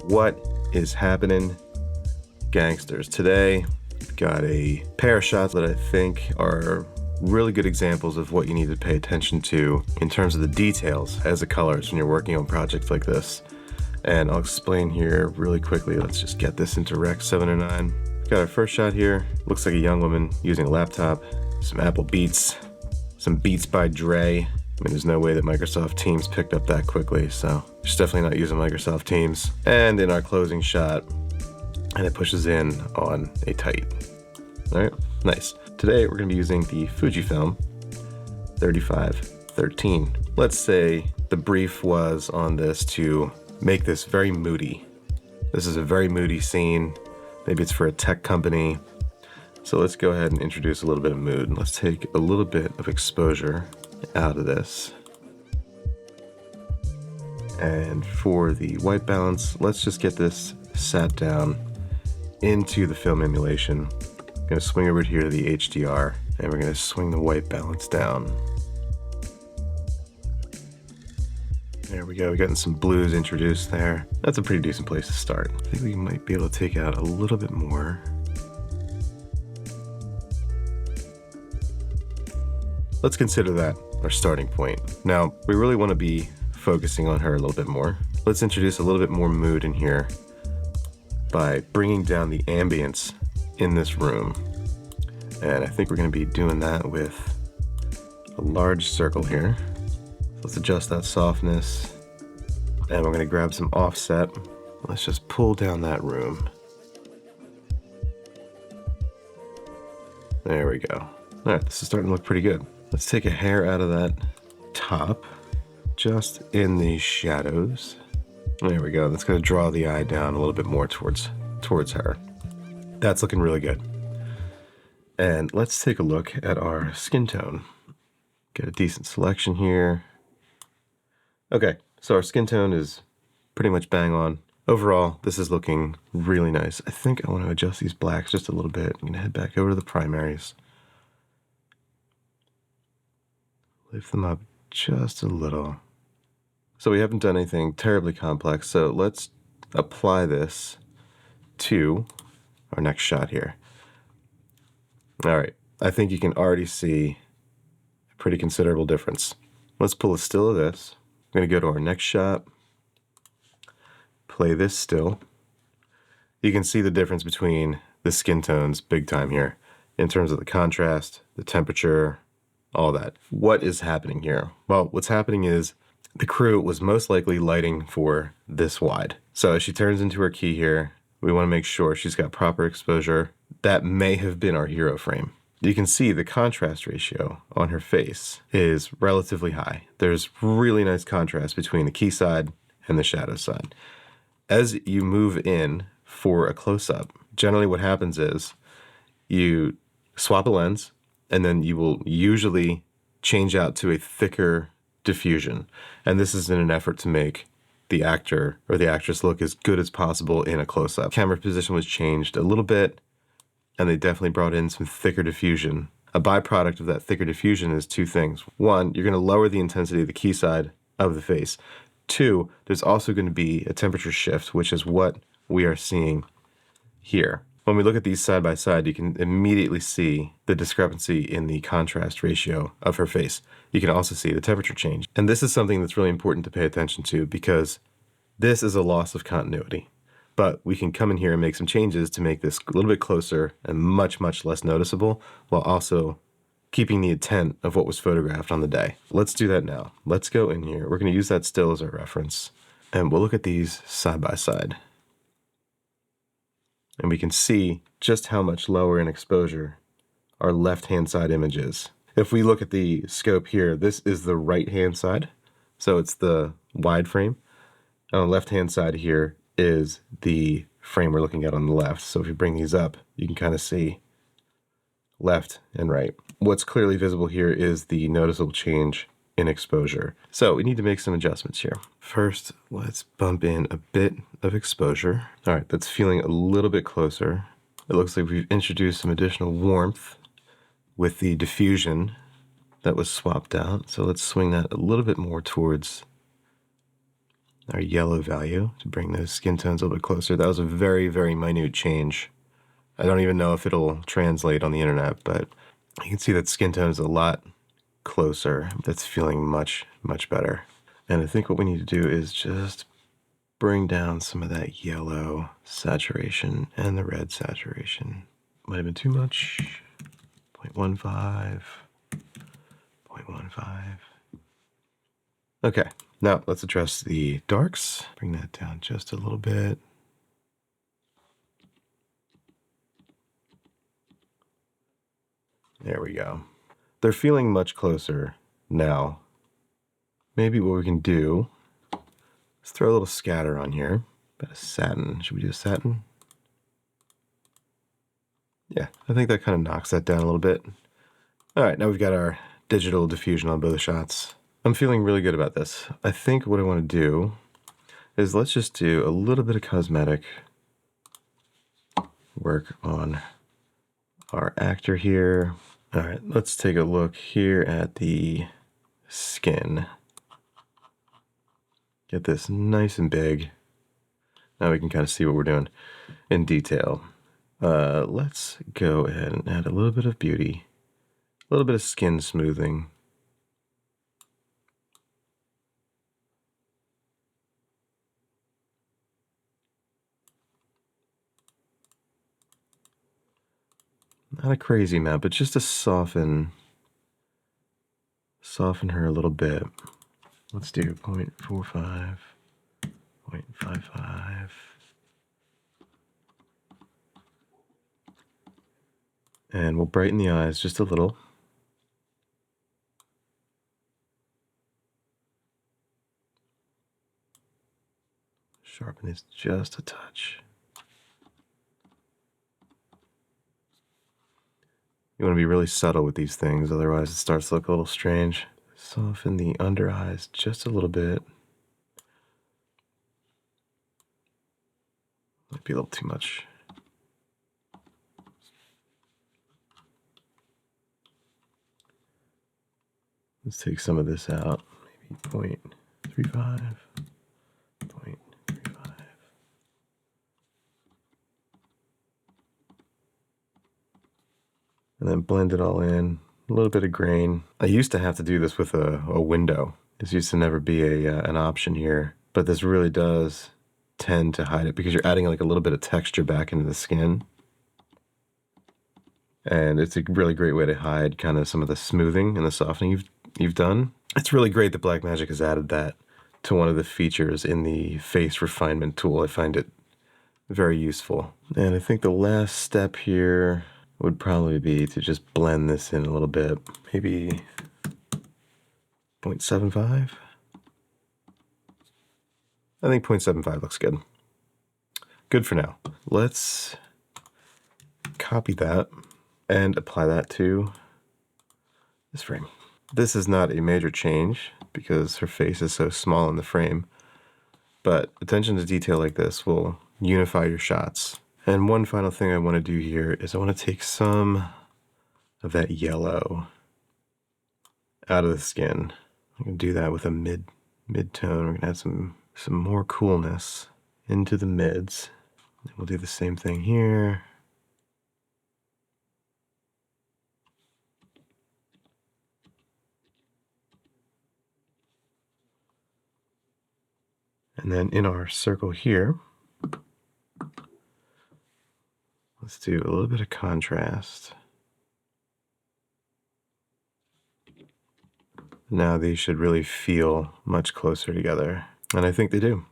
What is happening, gangsters? Today, got a pair of shots that I think are really good examples of what you need to pay attention to in terms of the details as the colors when you're working on projects like this. And I'll explain here really quickly. Let's just get this into Rec 709. Got our first shot here. Looks like a young woman using a laptop, some Apple Beats, some Beats by Dre. I mean, there's no way that Microsoft Teams picked up that quickly, so she's definitely not using Microsoft Teams. And in our closing shot, and it pushes in on a tight. All right, nice. Today we're gonna be using the Fujifilm 3513. Let's say the brief was on this to make this very moody. This is a very moody scene. Maybe it's for a tech company. So let's go ahead and introduce a little bit of mood. Let's take a little bit of exposure out of this. And for the white balance, let's just get this sat down into the film emulation. I'm gonna swing over here to the HDR and we're gonna swing the white balance down. There we go, we're getting some blues introduced there. That's a pretty decent place to start. I think we might be able to take out a little bit more. Let's consider that our starting point. Now, we really want to be focusing on her a little bit more. Let's introduce a little bit more mood in here by bringing down the ambience in this room. And I think we're going to be doing that with a large circle here. Let's adjust that softness. And we're going to grab some offset. Let's just pull down that room. There we go. All right, this is starting to look pretty good. Let's take a hair out of that top, just in the shadows. There we go. That's going to draw the eye down a little bit more towards her. That's looking really good. And let's take a look at our skin tone. Get a decent selection here. Okay, so our skin tone is pretty much bang on. Overall, this is looking really nice. I think I want to adjust these blacks just a little bit. I'm going to head back over to the primaries. Lift them up just a little. So we haven't done anything terribly complex, so let's apply this to our next shot here. All right, I think you can already see a pretty considerable difference. Let's pull a still of this. I'm gonna go to our next shot, play this still. You can see the difference between the skin tones big time here in terms of the contrast, the temperature, all that. What is happening here? Well, what's happening is the crew was most likely lighting for this wide. So as she turns into her key here, we want to make sure she's got proper exposure. That may have been our hero frame. You can see the contrast ratio on her face is relatively high. There's really nice contrast between the key side and the shadow side. As you move in for a close-up, generally what happens is you swap a lens, and then you will usually change out to a thicker diffusion. And this is in an effort to make the actor or the actress look as good as possible in a close-up. Camera position was changed a little bit, and they definitely brought in some thicker diffusion. A byproduct of that thicker diffusion is two things. One, you're gonna lower the intensity of the key side of the face. Two, there's also gonna be a temperature shift, which is what we are seeing here. When we look at these side by side, you can immediately see the discrepancy in the contrast ratio of her face. You can also see the temperature change. And this is something that's really important to pay attention to because this is a loss of continuity. But we can come in here and make some changes to make this a little bit closer and much, much less noticeable while also keeping the intent of what was photographed on the day. Let's do that now. Let's go in here. We're going to use that still as our reference. And we'll look at these side by side. And we can see just how much lower in exposure our left-hand side image is. If we look at the scope here, this is the right-hand side. So it's the wide frame. On the left-hand side here is the frame we're looking at on the left. So if you bring these up, you can kind of see left and right. What's clearly visible here is the noticeable change in exposure. So we need to make some adjustments here. First, let's bump in a bit of exposure. All right, that's feeling a little bit closer. It looks like we've introduced some additional warmth with the diffusion that was swapped out. So let's swing that a little bit more towards our yellow value to bring those skin tones a little bit closer. That was a very, very minute change. I don't even know if it'll translate on the internet, but you can see that skin tone is a lot closer. That's feeling much, much better. And I think what we need to do is just bring down some of that yellow saturation and the red saturation. Might have been too much. 0.15, 0.15. Okay, now let's address the darks. Bring that down just a little bit. There we go. They're feeling much closer now. Maybe what we can do is throw a little scatter on here. About a satin. Should we do a satin? Yeah, I think that kind of knocks that down a little bit. All right, now we've got our digital diffusion on both shots. I'm feeling really good about this. I think what I want to do is let's just do a little bit of cosmetic work on our actor here. All right, let's take a look here at the skin. Get this nice and big. Now we can kind of see what we're doing in detail. Let's go ahead and add a little bit of beauty, a little bit of skin smoothing. Not a crazy amount, but just to soften her a little bit. Let's do 0.45, 0.55. And we'll brighten the eyes just a little. Sharpen this just a touch. You want to be really subtle with these things, otherwise it starts to look a little strange. Soften the under eyes just a little bit. Might be a little too much. Let's take some of this out, maybe 0.35, 0.35. And then blend it all in, a little bit of grain. I used to have to do this with a window. This used to never be an option here, but this really does tend to hide it because you're adding like a little bit of texture back into the skin. And it's a really great way to hide kind of some of the smoothing and the softening you've done. It's really great that Blackmagic has added that to one of the features in the face refinement tool. I find it very useful. And I think the last step here would probably be to just blend this in a little bit. Maybe 0.75. I think 0.75 looks good. Good for now. Let's copy that and apply that to this frame. This is not a major change because her face is so small in the frame, but attention to detail like this will unify your shots. And one final thing I want to do here is I want to take some of that yellow out of the skin. I'm going to do that with a mid-tone. We're going to add some more coolness into the mids. And we'll do the same thing here. And then in our circle here, let's do a little bit of contrast. Now these should really feel much closer together, and I think they do.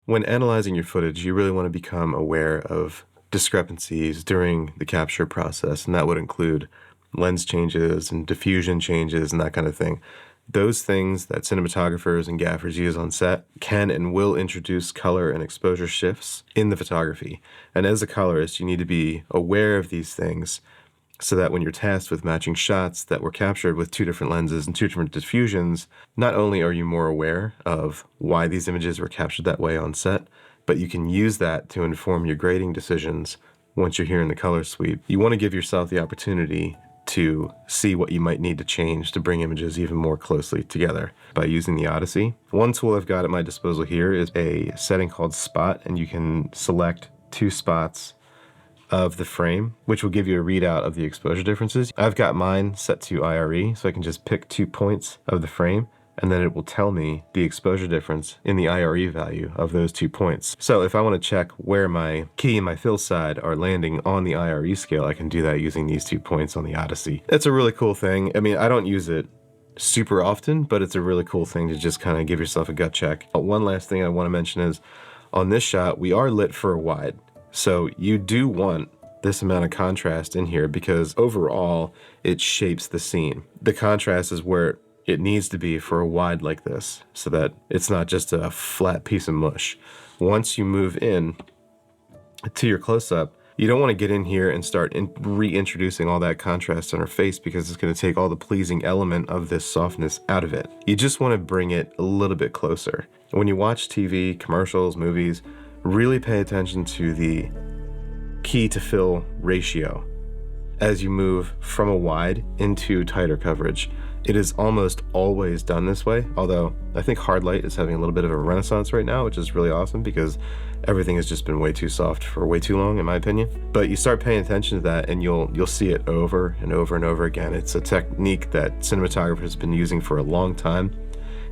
When analyzing your footage, you really want to become aware of discrepancies during the capture process, and that would include lens changes and diffusion changes and that kind of thing. Those things that cinematographers and gaffers use on set can and will introduce color and exposure shifts in the photography. And as a colorist, you need to be aware of these things so that when you're tasked with matching shots that were captured with two different lenses and two different diffusions, not only are you more aware of why these images were captured that way on set, but you can use that to inform your grading decisions once you're here in the color sweep. You want to give yourself the opportunity to see what you might need to change to bring images even more closely together by using the Odyssey. One tool I've got at my disposal here is a setting called Spot, and you can select 2 spots of the frame, which will give you a readout of the exposure differences. I've got mine set to IRE, so I can just pick 2 points of the frame, and then it will tell me the exposure difference in the IRE value of those 2 points. So if I want to check where my key and my fill side are landing on the IRE scale, I can do that using these 2 points on the Odyssey. It's a really cool thing. I mean, I don't use it super often, but it's a really cool thing to just kind of give yourself a gut check. One last thing I want to mention is, on this shot, we are lit for a wide. So you do want this amount of contrast in here because overall it shapes the scene. The contrast is where it needs to be for a wide like this so that it's not just a flat piece of mush. Once you move in to your close-up, you don't want to get in here and start reintroducing all that contrast on her face because it's going to take all the pleasing element of this softness out of it. You just want to bring it a little bit closer. When you watch TV, commercials, movies, really pay attention to the key to fill ratio as you move from a wide into tighter coverage. It is almost always done this way, although I think hard light is having a little bit of a renaissance right now, which is really awesome because everything has just been way too soft for way too long, in my opinion. But you start paying attention to that and you'll see it over and over and over again. It's a technique that cinematographers have been using for a long time.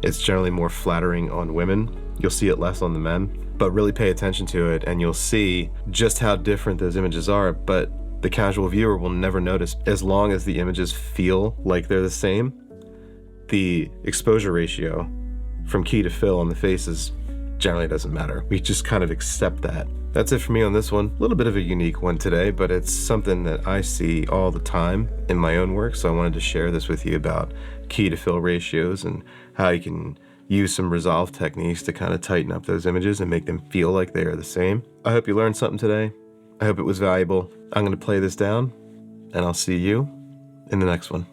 It's generally more flattering on women. You'll see it less on the men. But really pay attention to it and you'll see just how different those images are, but the casual viewer will never notice. As long as the images feel like they're the same, the exposure ratio from key to fill on the faces generally doesn't matter. We just kind of accept that. That's it for me on this one. A little bit of a unique one today, but it's something that I see all the time in my own work, so I wanted to share this with you about key to fill ratios and how you can use some resolve techniques to kind of tighten up those images and make them feel like they are the same. I hope you learned something today. I hope it was valuable. I'm going to play this down, and I'll see you in the next one.